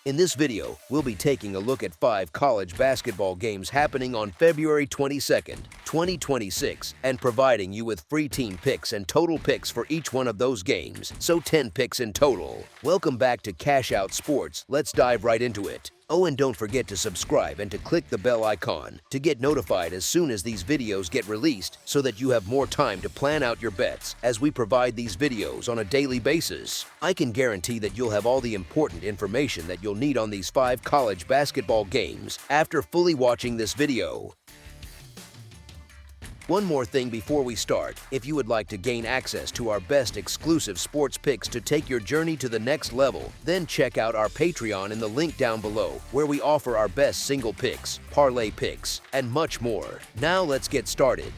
In this video, we'll be taking a look at 5 college basketball games happening on February 22nd, 2026, and providing you with free team picks and total picks for each one of those games, so 10 picks in total. Welcome back to Cash Out Sports. Let's dive right into it. Oh, and don't forget to subscribe and to click the bell icon to get notified as soon as these videos get released so that you have more time to plan out your bets as we provide these videos on a daily basis. I can guarantee that you'll have all the important information that you'll need on these 5 college basketball games after fully watching this video. One more thing before we start, if you would like to gain access to our best exclusive sports picks to take your journey to the next level, then check out our Patreon in the link down below, where we offer our best single picks, parlay picks, and much more. Now let's get started.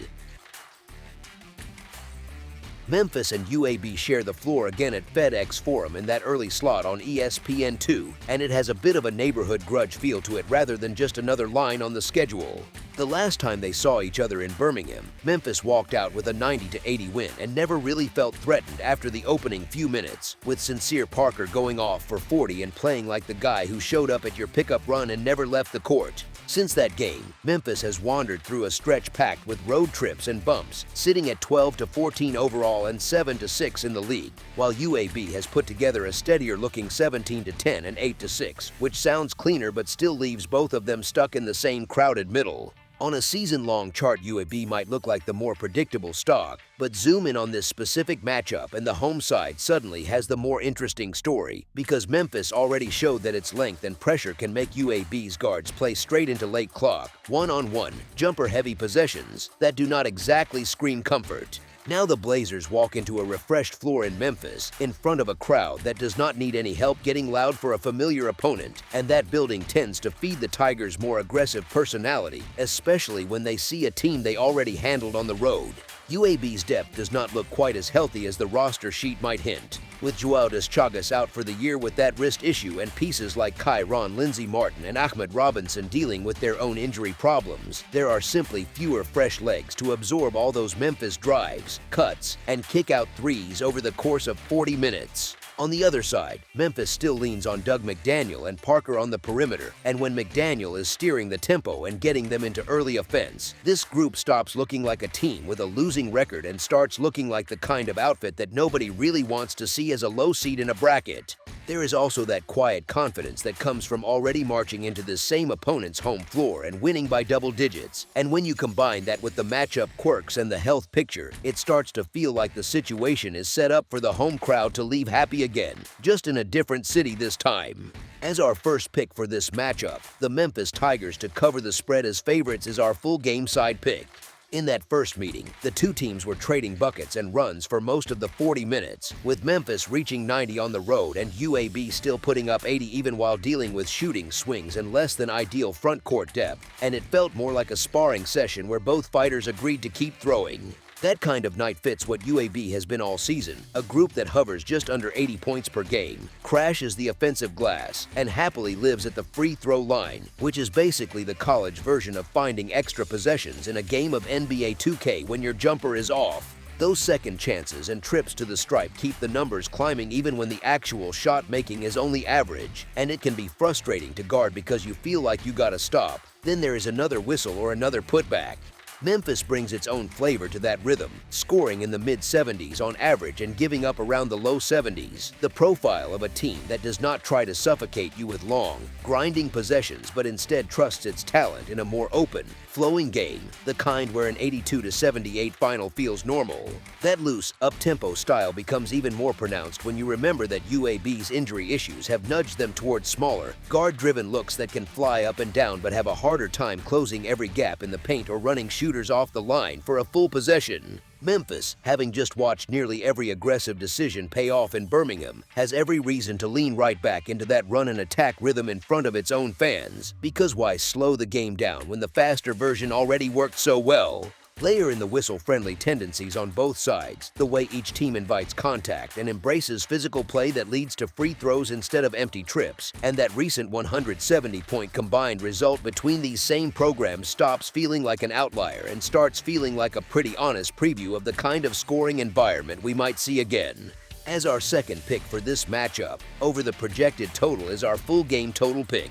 Memphis and UAB share the floor again at FedEx Forum in that early slot on ESPN2, and it has a bit of a neighborhood grudge feel to it rather than just another line on the schedule. The last time they saw each other in Birmingham, Memphis walked out with a 90-80 win and never really felt threatened after the opening few minutes, with Sincere Parker going off for 40 and playing like the guy who showed up at your pickup run and never left the court. Since that game, Memphis has wandered through a stretch packed with road trips and bumps, sitting at 12-14 overall and 7-6 in the league, while UAB has put together a steadier-looking 17-10 and 8-6, which sounds cleaner but still leaves both of them stuck in the same crowded middle. On a season-long chart, UAB might look like the more predictable stock, but zoom in on this specific matchup and the home side suddenly has the more interesting story, because Memphis already showed that its length and pressure can make UAB's guards play straight into late clock, one-on-one, jumper-heavy possessions that do not exactly scream comfort. Now the Blazers walk into a refreshed floor in Memphis in front of a crowd that does not need any help getting loud for a familiar opponent, and that building tends to feed the Tigers' more aggressive personality, especially when they see a team they already handled on the road. UAB's depth does not look quite as healthy as the roster sheet might hint, with Joao Chagas out for the year with that wrist issue and pieces like Kyron, Lindsey Martin, and Ahmed Robinson dealing with their own injury problems. There are simply fewer fresh legs to absorb all those Memphis drives, cuts, and kick-out threes over the course of 40 minutes. On the other side, Memphis still leans on Doug McDaniel and Parker on the perimeter, and when McDaniel is steering the tempo and getting them into early offense, this group stops looking like a team with a losing record and starts looking like the kind of outfit that nobody really wants to see as a low seed in a bracket. There is also that quiet confidence that comes from already marching into the same opponent's home floor and winning by double digits, and when you combine that with the matchup quirks and the health picture, it starts to feel like the situation is set up for the home crowd to leave happy again, just in a different city this time. As our first pick for this matchup, the Memphis Tigers to cover the spread as favorites is our full game side pick. In that first meeting, the two teams were trading buckets and runs for most of the 40 minutes, with Memphis reaching 90 on the road and UAB still putting up 80 even while dealing with shooting swings and less than ideal front court depth, and it felt more like a sparring session where both fighters agreed to keep throwing. That kind of night fits what UAB has been all season, a group that hovers just under 80 points per game, crashes the offensive glass, and happily lives at the free throw line, which is basically the college version of finding extra possessions in a game of NBA 2K when your jumper is off. Those second chances and trips to the stripe keep the numbers climbing even when the actual shot making is only average, and it can be frustrating to guard because you feel like you gotta stop. Then there is another whistle or another putback. Memphis brings its own flavor to that rhythm, scoring in the mid-70s on average and giving up around the low 70s, the profile of a team that does not try to suffocate you with long, grinding possessions but instead trusts its talent in a more open, flowing game, the kind where an 82-78 final feels normal. That loose, up-tempo style becomes even more pronounced when you remember that UAB's injury issues have nudged them towards smaller, guard-driven looks that can fly up and down but have a harder time closing every gap in the paint or running shooters off the line for a full possession. Memphis, having just watched nearly every aggressive decision pay off in Birmingham, has every reason to lean right back into that run-and-attack rhythm in front of its own fans, because why slow the game down when the faster version already worked so well? Layer in the whistle-friendly tendencies on both sides, the way each team invites contact and embraces physical play that leads to free throws instead of empty trips, and that recent 170-point combined result between these same programs stops feeling like an outlier and starts feeling like a pretty honest preview of the kind of scoring environment we might see again. As our second pick for this matchup, over the projected total is our full game total pick.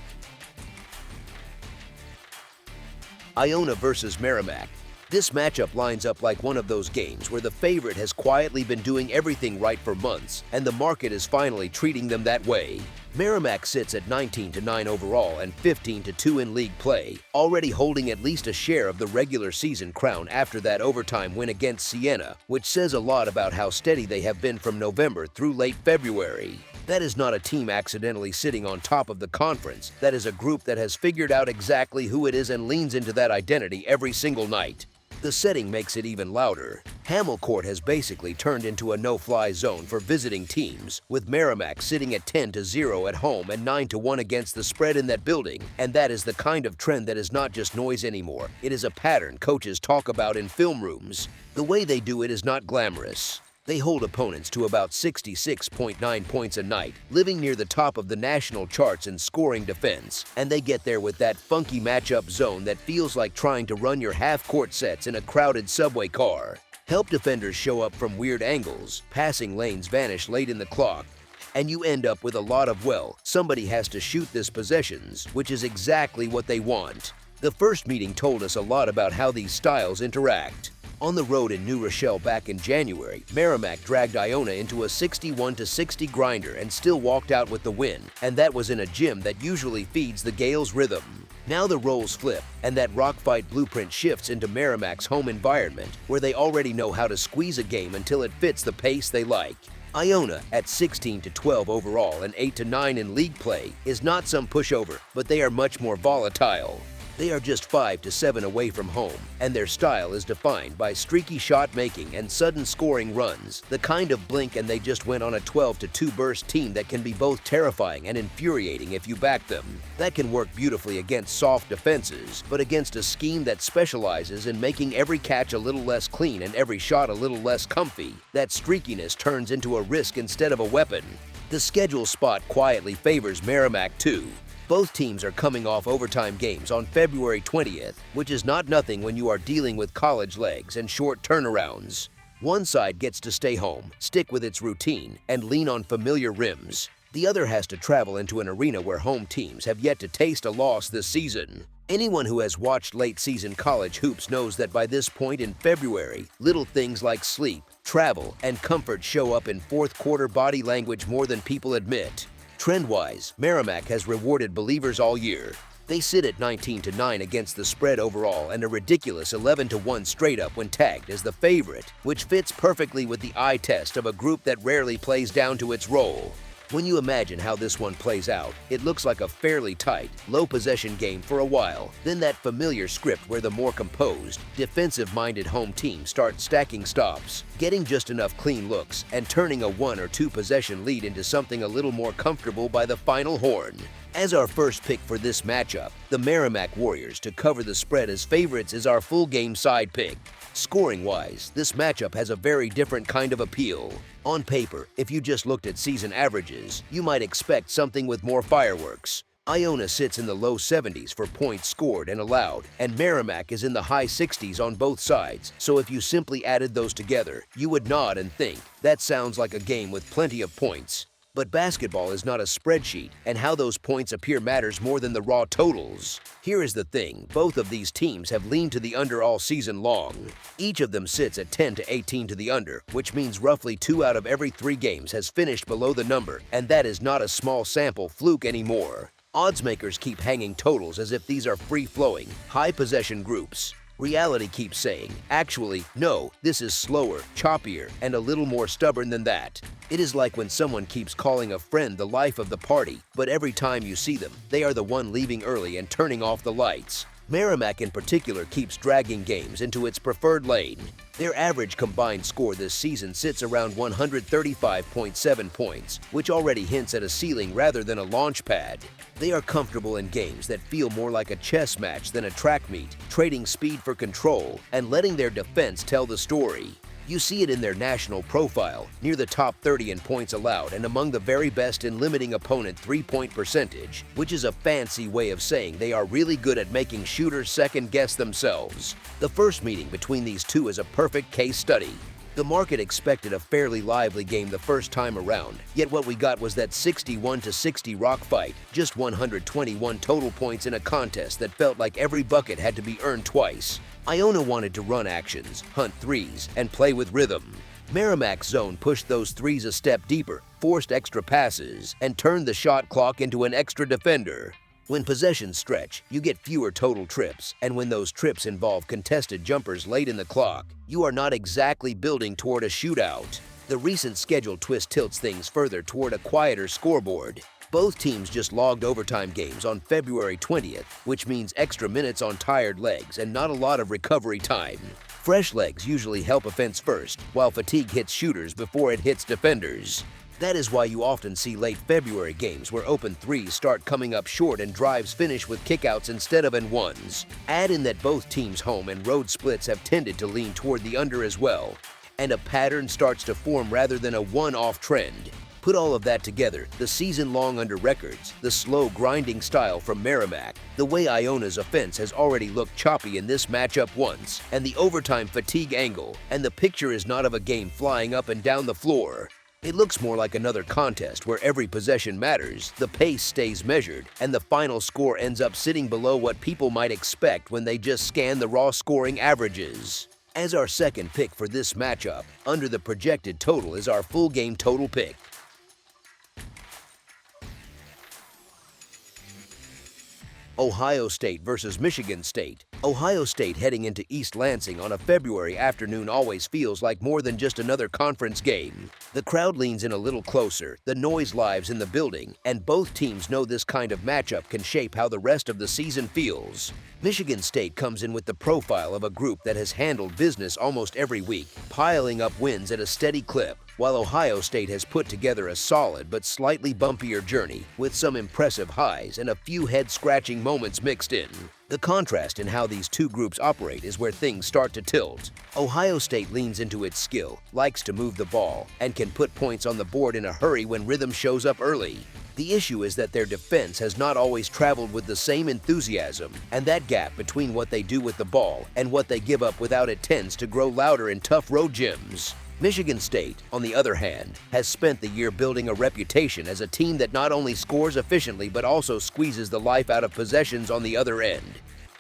Iona versus Merrimack. This matchup lines up like one of those games where the favorite has quietly been doing everything right for months, and the market is finally treating them that way. Merrimack sits at 19-9 overall and 15-2 in league play, already holding at least a share of the regular season crown after that overtime win against Siena, which says a lot about how steady they have been from November through late February. That is not a team accidentally sitting on top of the conference. That is a group that has figured out exactly who it is and leans into that identity every single night. The setting makes it even louder. Hamel Court has basically turned into a no-fly zone for visiting teams, with Merrimack sitting at 10-0 at home and 9-1 against the spread in that building, and that is the kind of trend that is not just noise anymore. It is a pattern coaches talk about in film rooms. The way they do it is not glamorous. They hold opponents to about 66.9 points a night, living near the top of the national charts in scoring defense, and they get there with that funky matchup zone that feels like trying to run your half-court sets in a crowded subway car. Help defenders show up from weird angles, passing lanes vanish late in the clock, and you end up with a lot of, well, somebody has to shoot this possessions, which is exactly what they want. The first meeting told us a lot about how these styles interact. On the road in New Rochelle back in January, Merrimack dragged Iona into a 61-60 grinder and still walked out with the win, and that was in a gym that usually feeds the Gales rhythm. Now the roles flip, and that rock fight blueprint shifts into Merrimack's home environment, where they already know how to squeeze a game until it fits the pace they like. Iona, at 16-12 overall and 8-9 in league play, is not some pushover, but they are much more volatile. They are just 5-7 away from home, and their style is defined by streaky shot making and sudden scoring runs, the kind of blink and they just went on a 12-2 burst team that can be both terrifying and infuriating if you back them. That can work beautifully against soft defenses, but against a scheme that specializes in making every catch a little less clean and every shot a little less comfy, that streakiness turns into a risk instead of a weapon. The schedule spot quietly favors Merrimack too. Both teams are coming off overtime games on February 20th, which is not nothing when you are dealing with college legs and short turnarounds. One side gets to stay home, stick with its routine, and lean on familiar rims. The other has to travel into an arena where home teams have yet to taste a loss this season. Anyone who has watched late-season college hoops knows that by this point in February, little things like sleep, travel, and comfort show up in fourth-quarter body language more than people admit. Trend-wise, Merrimack has rewarded believers all year. They sit at 19-9 against the spread overall and a ridiculous 11-1 straight up when tagged as the favorite, which fits perfectly with the eye test of a group that rarely plays down to its role. When you imagine how this one plays out, it looks like a fairly tight, low-possession game for a while, then that familiar script where the more composed, defensive-minded home team starts stacking stops, getting just enough clean looks, and turning a 1 or 2 possession lead into something a little more comfortable by the final horn. As our first pick for this matchup, the Merrimack Warriors to cover the spread as favorites is our full-game side pick. Scoring-wise, this matchup has a very different kind of appeal. On paper, if you just looked at season averages, you might expect something with more fireworks. Iona sits in the low 70s for points scored and allowed, and Merrimack is in the high 60s on both sides, so if you simply added those together, you would nod and think, that sounds like a game with plenty of points. But basketball is not a spreadsheet, and how those points appear matters more than the raw totals. Here is the thing, both of these teams have leaned to the under all season long. Each of them sits at 10-18 to the under, which means roughly 2 out of every 3 games has finished below the number, and that is not a small sample fluke anymore. Odds makers keep hanging totals as if these are free-flowing, high-possession groups. Reality keeps saying, actually, no, this is slower, choppier, and a little more stubborn than that. It is like when someone keeps calling a friend the life of the party, but every time you see them, they are the one leaving early and turning off the lights. Merrimack in particular keeps dragging games into its preferred lane. Their average combined score this season sits around 135.7 points, which already hints at a ceiling rather than a launch pad. They are comfortable in games that feel more like a chess match than a track meet, trading speed for control and letting their defense tell the story. You see it in their national profile, near the top 30 in points allowed and among the very best in limiting opponent three-point percentage, which is a fancy way of saying they are really good at making shooters second-guess themselves. The first meeting between these two is a perfect case study. The market expected a fairly lively game the first time around, yet what we got was that 61-60 rock fight, just 121 total points in a contest that felt like every bucket had to be earned twice. Iona wanted to run actions, hunt threes, and play with rhythm. Merrimack's zone pushed those threes a step deeper, forced extra passes, and turned the shot clock into an extra defender. When possessions stretch, you get fewer total trips, and when those trips involve contested jumpers late in the clock, you are not exactly building toward a shootout. The recent schedule twist tilts things further toward a quieter scoreboard. Both teams just logged overtime games on February 20th, which means extra minutes on tired legs and not a lot of recovery time. Fresh legs usually help offense first, while fatigue hits shooters before it hits defenders. That is why you often see late February games where open threes start coming up short and drives finish with kickouts instead of and ones. Add in that both teams' home and road splits have tended to lean toward the under as well, and a pattern starts to form rather than a one-off trend. Put all of that together, the season-long under records, the slow grinding style from Merrimack, the way Iona's offense has already looked choppy in this matchup once, and the overtime fatigue angle, and the picture is not of a game flying up and down the floor. It looks more like another contest where every possession matters, the pace stays measured, and the final score ends up sitting below what people might expect when they just scan the raw scoring averages. As our second pick for this matchup, under the projected total is our full game total pick. Ohio State versus Michigan State. Ohio State heading into East Lansing on a February afternoon always feels like more than just another conference game. The crowd leans in a little closer, the noise lives in the building, and both teams know this kind of matchup can shape how the rest of the season feels. Michigan State comes in with the profile of a group that has handled business almost every week, piling up wins at a steady clip, while Ohio State has put together a solid but slightly bumpier journey with some impressive highs and a few head-scratching moments mixed in. The contrast in how these two groups operate is where things start to tilt. Ohio State leans into its skill, likes to move the ball, and can put points on the board in a hurry when rhythm shows up early. The issue is that their defense has not always traveled with the same enthusiasm, and that gap between what they do with the ball and what they give up without it tends to grow louder in tough road gyms. Michigan State, on the other hand, has spent the year building a reputation as a team that not only scores efficiently but also squeezes the life out of possessions on the other end.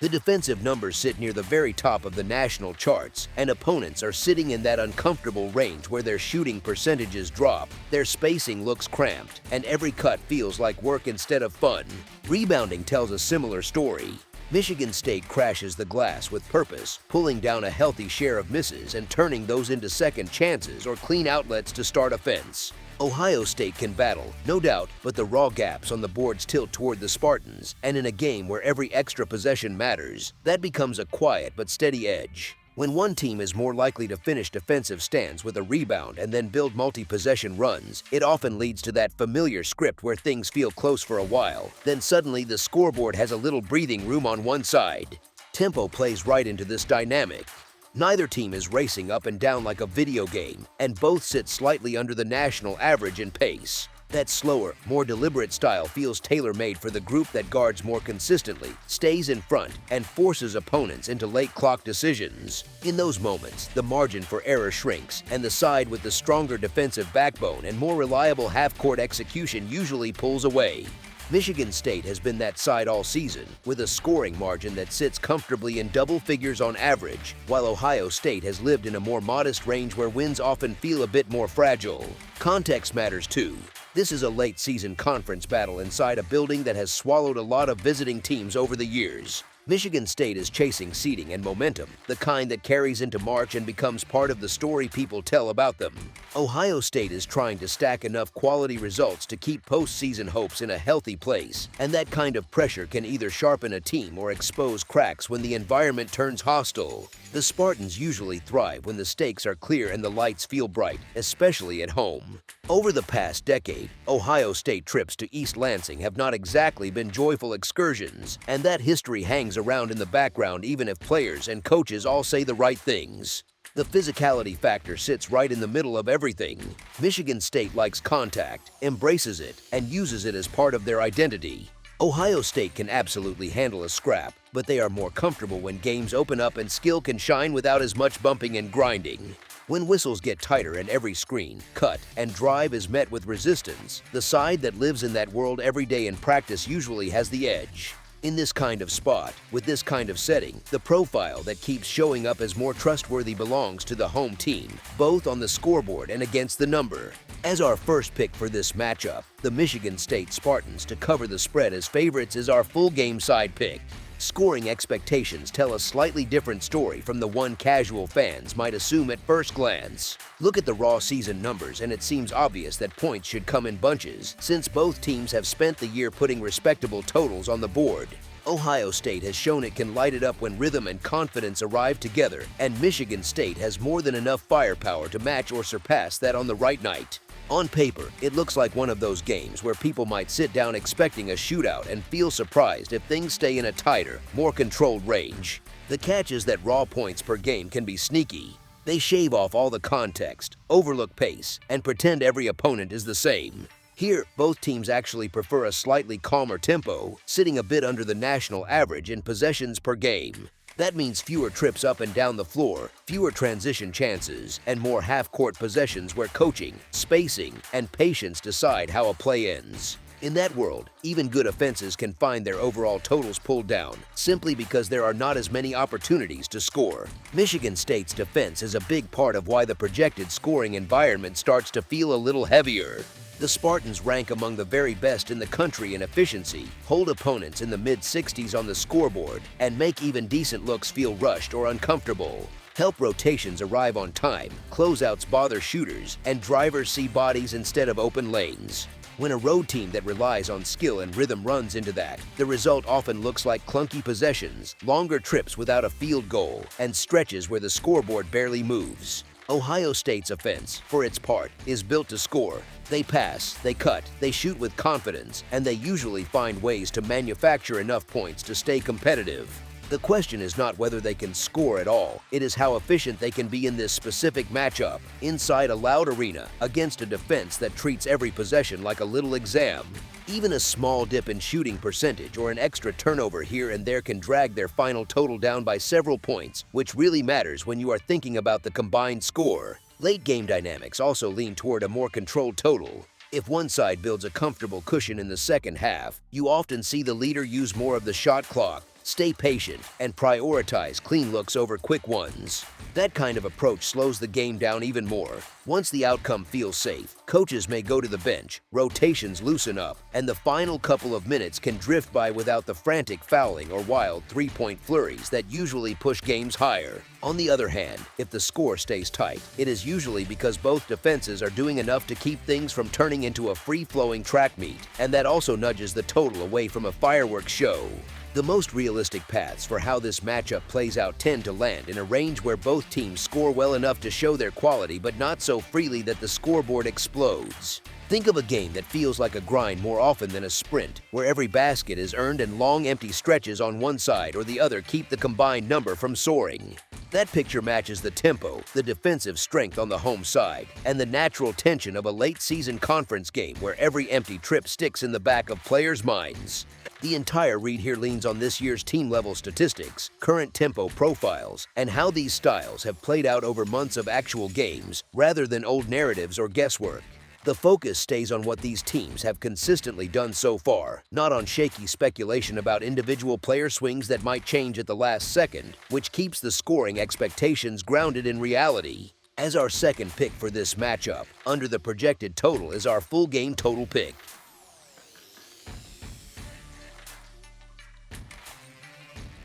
The defensive numbers sit near the very top of the national charts, and opponents are sitting in that uncomfortable range where their shooting percentages drop, their spacing looks cramped, and every cut feels like work instead of fun. Rebounding tells a similar story. Michigan State crashes the glass with purpose, pulling down a healthy share of misses and turning those into second chances or clean outlets to start offense. Ohio State can battle, no doubt, but the raw gaps on the boards tilt toward the Spartans, and in a game where every extra possession matters, that becomes a quiet but steady edge. When one team is more likely to finish defensive stands with a rebound and then build multi-possession runs, it often leads to that familiar script where things feel close for a while. Then suddenly the scoreboard has a little breathing room on one side. Tempo plays right into this dynamic. Neither team is racing up and down like a video game, and both sit slightly under the national average in pace. That slower, more deliberate style feels tailor-made for the group that guards more consistently, stays in front, and forces opponents into late clock decisions. In those moments, the margin for error shrinks, and the side with the stronger defensive backbone and more reliable half-court execution usually pulls away. Michigan State has been that side all season, with a scoring margin that sits comfortably in double figures on average, while Ohio State has lived in a more modest range where wins often feel a bit more fragile. Context matters too. This is a late-season conference battle inside a building that has swallowed a lot of visiting teams over the years. Michigan State is chasing seeding and momentum, the kind that carries into March and becomes part of the story people tell about them. Ohio State is trying to stack enough quality results to keep postseason hopes in a healthy place, and that kind of pressure can either sharpen a team or expose cracks when the environment turns hostile. The Spartans usually thrive when the stakes are clear and the lights feel bright, especially at home. Over the past decade, Ohio State trips to East Lansing have not exactly been joyful excursions, and that history hangs around in the background even if players and coaches all say the right things. The physicality factor sits right in the middle of everything. Michigan State likes contact, embraces it, and uses it as part of their identity. Ohio State can absolutely handle a scrap, but they are more comfortable when games open up and skill can shine without as much bumping and grinding. When whistles get tighter and every screen, cut, and drive is met with resistance, the side that lives in that world every day in practice usually has the edge. In this kind of spot, with this kind of setting, the profile that keeps showing up as more trustworthy belongs to the home team, both on the scoreboard and against the number. As our first pick for this matchup, the Michigan State Spartans to cover the spread as favorites is our full game side pick. Scoring expectations tell a slightly different story from the one casual fans might assume at first glance. Look at the raw season numbers and it seems obvious that points should come in bunches since both teams have spent the year putting respectable totals on the board. Ohio State has shown it can light it up when rhythm and confidence arrive together, and Michigan State has more than enough firepower to match or surpass that on the right night. On paper, it looks like one of those games where people might sit down expecting a shootout and feel surprised if things stay in a tighter, more controlled range. The catch is that raw points per game can be sneaky. They shave off all the context, overlook pace, and pretend every opponent is the same. Here, both teams actually prefer a slightly calmer tempo, sitting a bit under the national average in possessions per game. That means fewer trips up and down the floor, fewer transition chances, and more half-court possessions where coaching, spacing, and patience decide how a play ends. In that world, even good offenses can find their overall totals pulled down, simply because there are not as many opportunities to score. Michigan State's defense is a big part of why the projected scoring environment starts to feel a little heavier. The Spartans rank among the very best in the country in efficiency, hold opponents in the mid-60s on the scoreboard, and make even decent looks feel rushed or uncomfortable. Help rotations arrive on time, closeouts bother shooters, and drivers see bodies instead of open lanes. When a road team that relies on skill and rhythm runs into that, the result often looks like clunky possessions, longer trips without a field goal, and stretches where the scoreboard barely moves. Ohio State's offense, for its part, is built to score. They pass, they cut, they shoot with confidence, and they usually find ways to manufacture enough points to stay competitive. The question is not whether they can score at all, it is how efficient they can be in this specific matchup, inside a loud arena, against a defense that treats every possession like a little exam. Even a small dip in shooting percentage or an extra turnover here and there can drag their final total down by several points, which really matters when you are thinking about the combined score. Late game dynamics also lean toward a more controlled total. If one side builds a comfortable cushion in the second half, you often see the leader use more of the shot clock, stay patient, and prioritize clean looks over quick ones. That kind of approach slows the game down even more. Once the outcome feels safe, coaches may go to the bench, rotations loosen up, and the final couple of minutes can drift by without the frantic fouling or wild three-point flurries that usually push games higher. On the other hand, if the score stays tight, it is usually because both defenses are doing enough to keep things from turning into a free-flowing track meet, and that also nudges the total away from a fireworks show. The most realistic paths for how this matchup plays out tend to land in a range where both teams score well enough to show their quality but not so freely that the scoreboard explodes. Think of a game that feels like a grind more often than a sprint, where every basket is earned and long empty stretches on one side or the other keep the combined number from soaring. That picture matches the tempo, the defensive strength on the home side, and the natural tension of a late-season conference game where every empty trip sticks in the back of players' minds. The entire read here leans on this year's team-level statistics, current tempo profiles, and how these styles have played out over months of actual games, rather than old narratives or guesswork. The focus stays on what these teams have consistently done so far, not on shaky speculation about individual player swings that might change at the last second, which keeps the scoring expectations grounded in reality. As our second pick for this matchup, under the projected total is our full game total pick.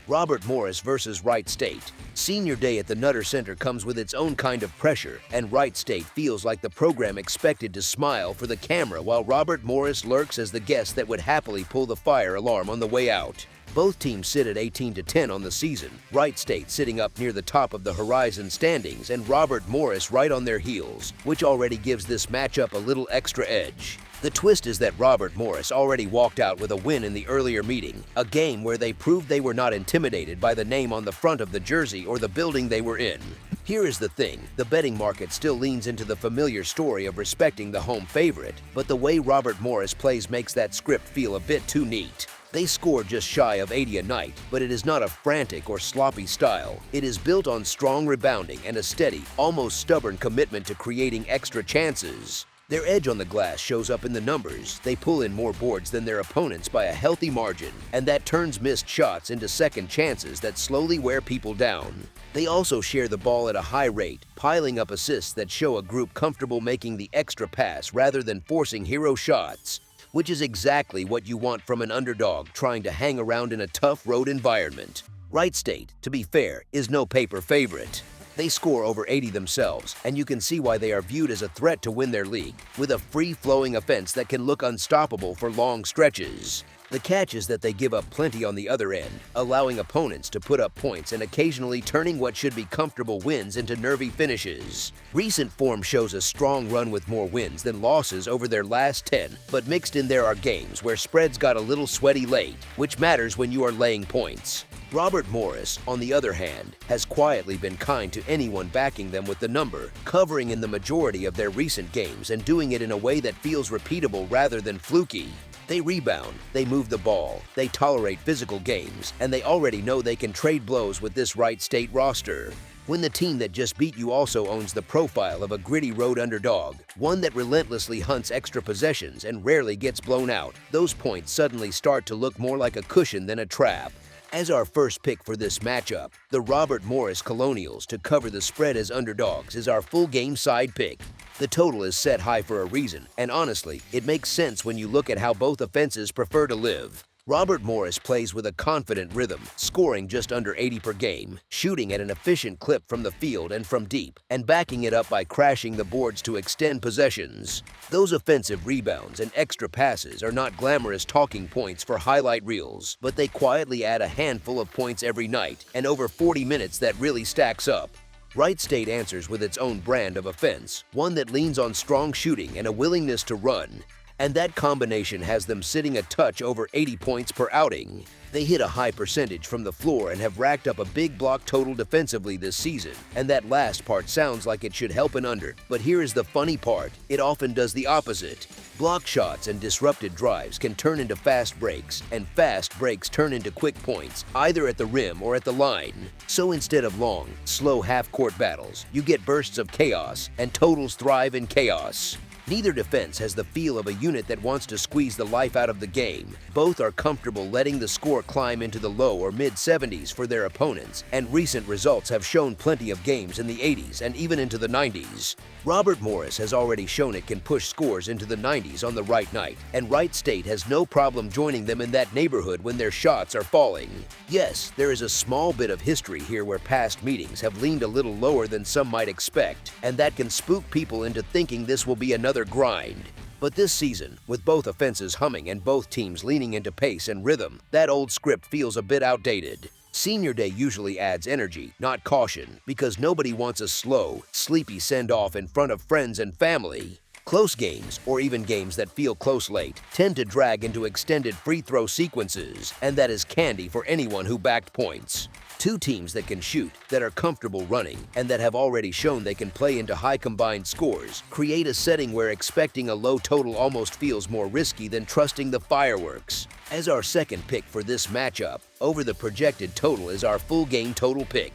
Robert Morris versus Wright State. Senior day at the Nutter Center comes with its own kind of pressure, and Wright State feels like the program expected to smile for the camera while Robert Morris lurks as the guest that would happily pull the fire alarm on the way out. Both teams sit at 18-10 on the season, Wright State sitting up near the top of the Horizon standings and Robert Morris right on their heels, which already gives this matchup a little extra edge. The twist is that Robert Morris already walked out with a win in the earlier meeting, a game where they proved they were not intimidated by the name on the front of the jersey or the building they were in. Here is the thing, the betting market still leans into the familiar story of respecting the home favorite, but the way Robert Morris plays makes that script feel a bit too neat. They score just shy of 80 a night, but it is not a frantic or sloppy style. It is built on strong rebounding and a steady, almost stubborn commitment to creating extra chances. Their edge on the glass shows up in the numbers. They pull in more boards than their opponents by a healthy margin, and that turns missed shots into second chances that slowly wear people down. They also share the ball at a high rate, piling up assists that show a group comfortable making the extra pass rather than forcing hero shots, which is exactly what you want from an underdog trying to hang around in a tough road environment. Wright State, to be fair, is no paper favorite. They score over 80 themselves, and you can see why they are viewed as a threat to win their league, with a free-flowing offense that can look unstoppable for long stretches. The catch is that they give up plenty on the other end, allowing opponents to put up points and occasionally turning what should be comfortable wins into nervy finishes. Recent form shows a strong run with more wins than losses over their last 10, but mixed in there are games where spreads got a little sweaty late, which matters when you are laying points. Robert Morris, on the other hand, has quietly been kind to anyone backing them with the number, covering in the majority of their recent games and doing it in a way that feels repeatable rather than fluky. They rebound, they move the ball, they tolerate physical games, and they already know they can trade blows with this Wright State roster. When the team that just beat you also owns the profile of a gritty road underdog, one that relentlessly hunts extra possessions and rarely gets blown out, those points suddenly start to look more like a cushion than a trap. As our first pick for this matchup, the Robert Morris Colonials to cover the spread as underdogs is our full game side pick. The total is set high for a reason, and honestly, it makes sense when you look at how both offenses prefer to live. Robert Morris plays with a confident rhythm, scoring just under 80 per game, shooting at an efficient clip from the field and from deep, and backing it up by crashing the boards to extend possessions. Those offensive rebounds and extra passes are not glamorous talking points for highlight reels, but they quietly add a handful of points every night, and over 40 minutes that really stacks up. Wright State answers with its own brand of offense, one that leans on strong shooting and a willingness to run. And that combination has them sitting a touch over 80 points per outing. They hit a high percentage from the floor and have racked up a big block total defensively this season, and that last part sounds like it should help an under, but here is the funny part, it often does the opposite. Block shots and disrupted drives can turn into fast breaks, and fast breaks turn into quick points, either at the rim or at the line. So instead of long, slow half-court battles, you get bursts of chaos, and totals thrive in chaos. Neither defense has the feel of a unit that wants to squeeze the life out of the game. Both are comfortable letting the score climb into the low or mid-70s for their opponents, and recent results have shown plenty of games in the 80s and even into the 90s. Robert Morris has already shown it can push scores into the 90s on the right night, and Wright State has no problem joining them in that neighborhood when their shots are falling. Yes, there is a small bit of history here where past meetings have leaned a little lower than some might expect, and that can spook people into thinking this will be another grind. But this season, with both offenses humming and both teams leaning into pace and rhythm, that old script feels a bit outdated. Senior Day usually adds energy, not caution, because nobody wants a slow, sleepy send-off in front of friends and family. Close games, or even games that feel close late, tend to drag into extended free throw sequences, and that is candy for anyone who backed points. Two teams that can shoot, that are comfortable running, and that have already shown they can play into high combined scores, create a setting where expecting a low total almost feels more risky than trusting the fireworks. As our second pick for this matchup, over the projected total is our full game total pick.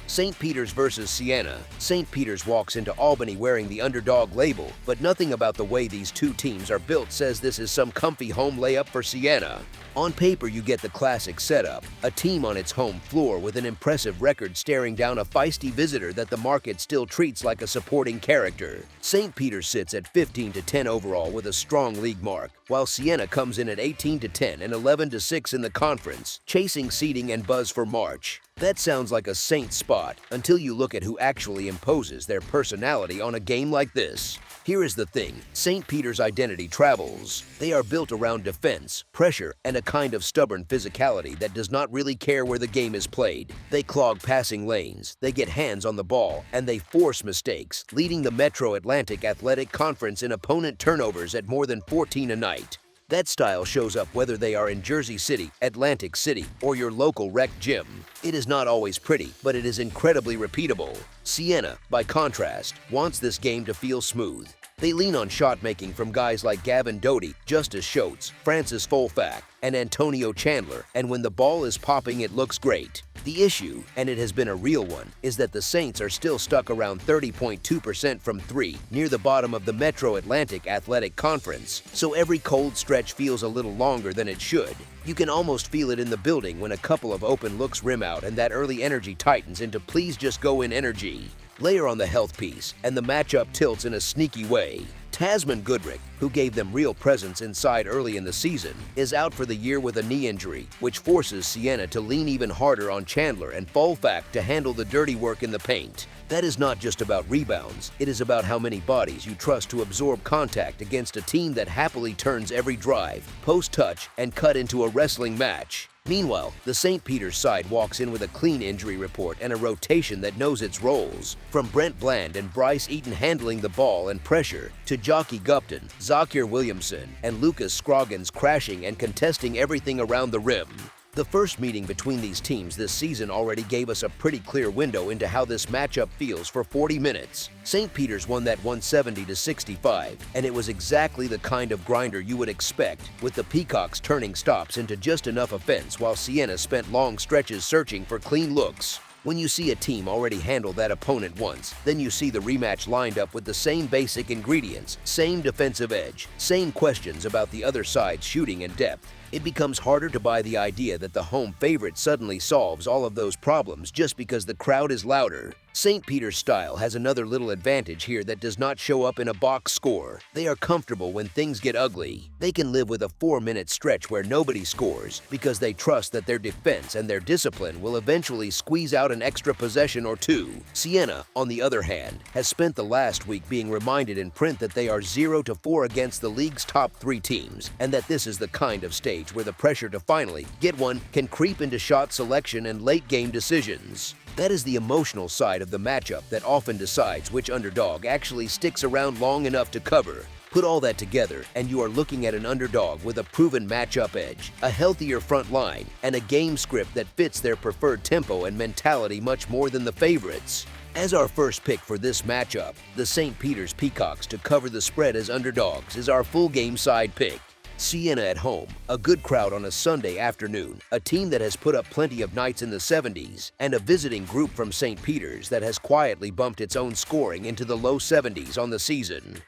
St. Peter's versus Siena. St. Peter's walks into Albany wearing the underdog label, but nothing about the way these two teams are built says this is some comfy home layup for Siena. On paper, you get the classic setup, a team on its home floor with an impressive record staring down a feisty visitor that the market still treats like a supporting character. St. Peter's sits at 15-10 overall with a strong league mark, while Siena comes in at 18-10 and 11-6 in the conference, chasing seeding and buzz for March. That sounds like a Saint spot until you look at who actually imposes their personality on a game like this. Here is the thing, St. Peter's identity travels. They are built around defense, pressure, and a kind of stubborn physicality that does not really care where the game is played. They clog passing lanes, they get hands on the ball, and they force mistakes, leading the Metro Atlantic Athletic Conference in opponent turnovers at more than 14 a night. That style shows up whether they are in Jersey City, Atlantic City, or your local rec gym. It is not always pretty, but it is incredibly repeatable. Siena, by contrast, wants this game to feel smooth. They lean on shot-making from guys like Gavin Doty, Justice Schultz, Francis Folfack, and Antonio Chandler, and when the ball is popping, it looks great. The issue, and it has been a real one, is that the Saints are still stuck around 30.2% from three, near the bottom of the Metro Atlantic Athletic Conference, so every cold stretch feels a little longer than it should. You can almost feel it in the building when a couple of open looks rim out and that early energy tightens into please just go in energy. Layer on the health piece, and the matchup tilts in a sneaky way. Tasman Goodrick, who gave them real presence inside early in the season, is out for the year with a knee injury, which forces Siena to lean even harder on Chandler and Folfack to handle the dirty work in the paint. That is not just about rebounds, it is about how many bodies you trust to absorb contact against a team that happily turns every drive, post-touch, and cut into a wrestling match. Meanwhile, the St. Peter's side walks in with a clean injury report and a rotation that knows its roles. From Brent Bland and Bryce Eaton handling the ball and pressure, to Jockey Gupton, Zakir Williamson, and Lucas Scroggins crashing and contesting everything around the rim. The first meeting between these teams this season already gave us a pretty clear window into how this matchup feels for 40 minutes. St. Peter's won that 170-65, and it was exactly the kind of grinder you would expect, with the Peacocks turning stops into just enough offense while Siena spent long stretches searching for clean looks. When you see a team already handle that opponent once, then you see the rematch lined up with the same basic ingredients, same defensive edge, same questions about the other side's shooting and depth. It becomes harder to buy the idea that the home favorite suddenly solves all of those problems just because the crowd is louder. St. Peter's style has another little advantage here that does not show up in a box score. They are comfortable when things get ugly. They can live with a 4-minute stretch where nobody scores because they trust that their defense and their discipline will eventually squeeze out an extra possession or two. Siena, on the other hand, has spent the last week being reminded in print that they are 0-4 against the league's top 3 teams, and that this is the kind of stage where the pressure to finally get one can creep into shot selection and late-game decisions. That is the emotional side of the matchup that often decides which underdog actually sticks around long enough to cover. Put all that together, and you are looking at an underdog with a proven matchup edge, a healthier front line, and a game script that fits their preferred tempo and mentality much more than the favorites. As our first pick for this matchup, the St. Peter's Peacocks to cover the spread as underdogs is our full game side pick. Siena at home, a good crowd on a Sunday afternoon, a team that has put up plenty of nights in the 70s, and a visiting group from St. Peter's that has quietly bumped its own scoring into the low 70s on the season.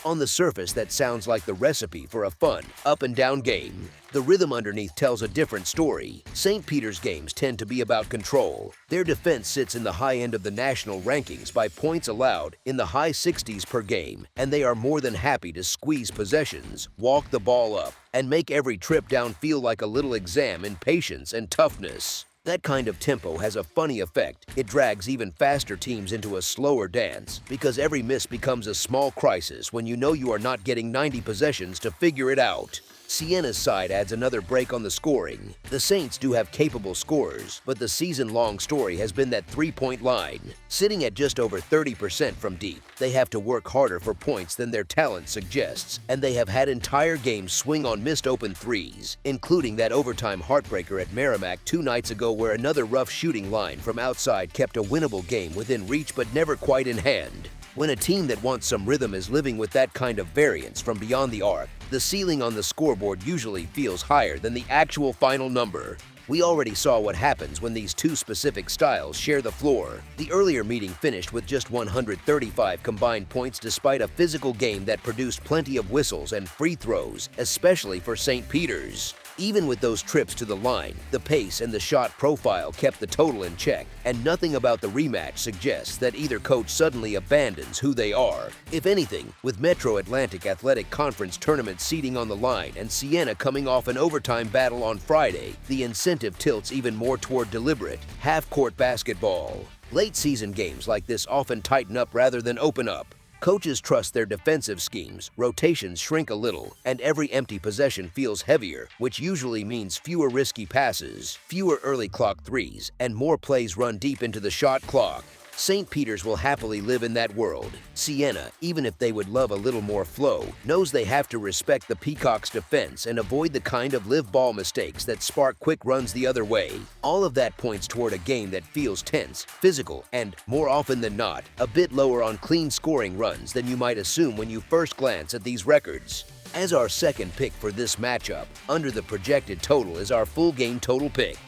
On the surface, that sounds like the recipe for a fun, up-and-down game. The rhythm underneath tells a different story. St. Peter's games tend to be about control. Their defense sits in the high end of the national rankings by points allowed in the high 60s per game, and they are more than happy to squeeze possessions, walk the ball up, and make every trip down feel like a little exam in patience and toughness. That kind of tempo has a funny effect. It drags even faster teams into a slower dance because every miss becomes a small crisis when you know you are not getting 90 possessions to figure it out. Siena's side adds another break on the scoring. The Saints do have capable scorers, but the season-long story has been that three-point line. Sitting at just over 30% from deep, they have to work harder for points than their talent suggests, and they have had entire games swing on missed open threes, including that overtime heartbreaker at Merrimack 2 nights ago where another rough shooting line from outside kept a winnable game within reach but never quite in hand. When a team that wants some rhythm is living with that kind of variance from beyond the arc, the ceiling on the scoreboard usually feels higher than the actual final number. We already saw what happens when these two specific styles share the floor. The earlier meeting finished with just 135 combined points despite a physical game that produced plenty of whistles and free throws, especially for St. Peter's. Even with those trips to the line, the pace and the shot profile kept the total in check, and nothing about the rematch suggests that either coach suddenly abandons who they are. If anything, with Metro Atlantic Athletic Conference tournament seeding on the line and Siena coming off an overtime battle on Friday, the incentive tilts even more toward deliberate, half-court basketball. Late-season games like this often tighten up rather than open up. Coaches trust their defensive schemes, rotations shrink a little, and every empty possession feels heavier, which usually means fewer risky passes, fewer early clock threes, and more plays run deep into the shot clock. St. Peter's will happily live in that world. Siena, even if they would love a little more flow, knows they have to respect the Peacocks' defense and avoid the kind of live ball mistakes that spark quick runs the other way. All of that points toward a game that feels tense, physical, and, more often than not, a bit lower on clean scoring runs than you might assume when you first glance at these records. As our second pick for this matchup, under the projected total is our full game total pick.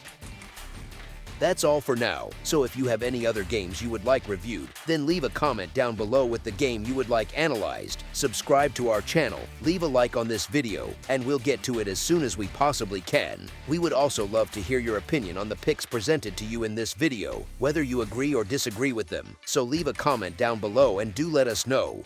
That's all for now, so if you have any other games you would like reviewed, then leave a comment down below with the game you would like analyzed, subscribe to our channel, leave a like on this video, and we'll get to it as soon as we possibly can. We would also love to hear your opinion on the picks presented to you in this video, whether you agree or disagree with them, so leave a comment down below and do let us know.